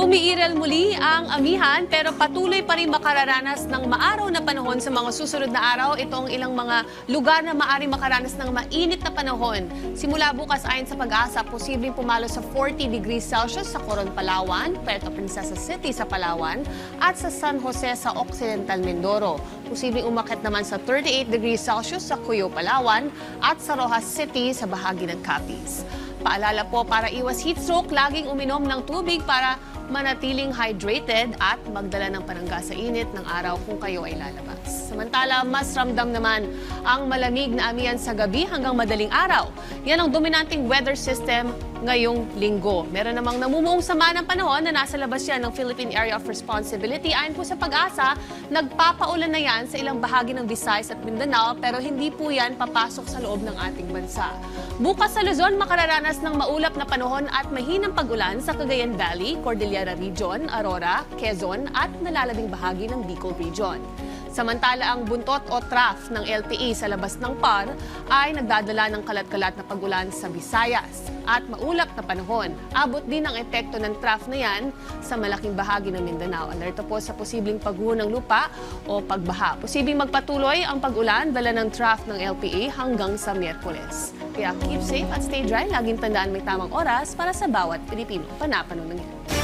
Umiiral muli ang amihan pero patuloy pa rin makararanas ng maaraw na panahon sa mga susunod na araw. Itong ilang mga lugar na maaaring makaranas ng mainit na panahon. Simula bukas ayon sa Pag-asa, posibleng pumalo sa 40 degrees Celsius sa Coron, Palawan, Puerto Princesa City sa Palawan at sa San Jose sa Occidental Mindoro. Posibleng umakyat naman sa 38 degrees Celsius sa Cuyo, Palawan at sa Rojas City sa bahagi ng Capiz. Paalala po, para iwas heat stroke, laging uminom ng tubig para manatiling hydrated at magdala ng panangga sa init ng araw kung kayo ay lalabas. Samantala, mas ramdam naman ang malamig na amihan sa gabi hanggang madaling araw. Yan ang dominanting weather system ngayong linggo. Meron namang namumuong sama ng panahon na nasa labas yan ng Philippine Area of Responsibility. Ayon po sa Pag-asa, nagpapaulan na yan sa ilang bahagi ng Visayas at Mindanao pero hindi po yan papasok sa loob ng ating bansa. Bukas sa Luzon, makararanas ng maulap na panahon at mahinang pag-ulan sa Cagayan Valley, Cordillera Region, Aurora, Quezon at nalalabing bahagi ng Bicol Region. Samantala, ang buntot o trough ng LTE sa labas ng PAR ay nagdadala ng kalat-kalat na pag-ulan sa Visayas at maulap na panahon. Abot din ang epekto ng trough na yan sa malaking bahagi ng Mindanao. Alerto po sa posibleng pagguho ng lupa o pagbaha. Posibleng magpatuloy ang pag-ulan dala ng trough ng LPA hanggang sa Miyerkules. Kaya keep safe at stay dry. Laging tandaan may tamang oras para sa bawat Pilipino. Panapanahon ng yan.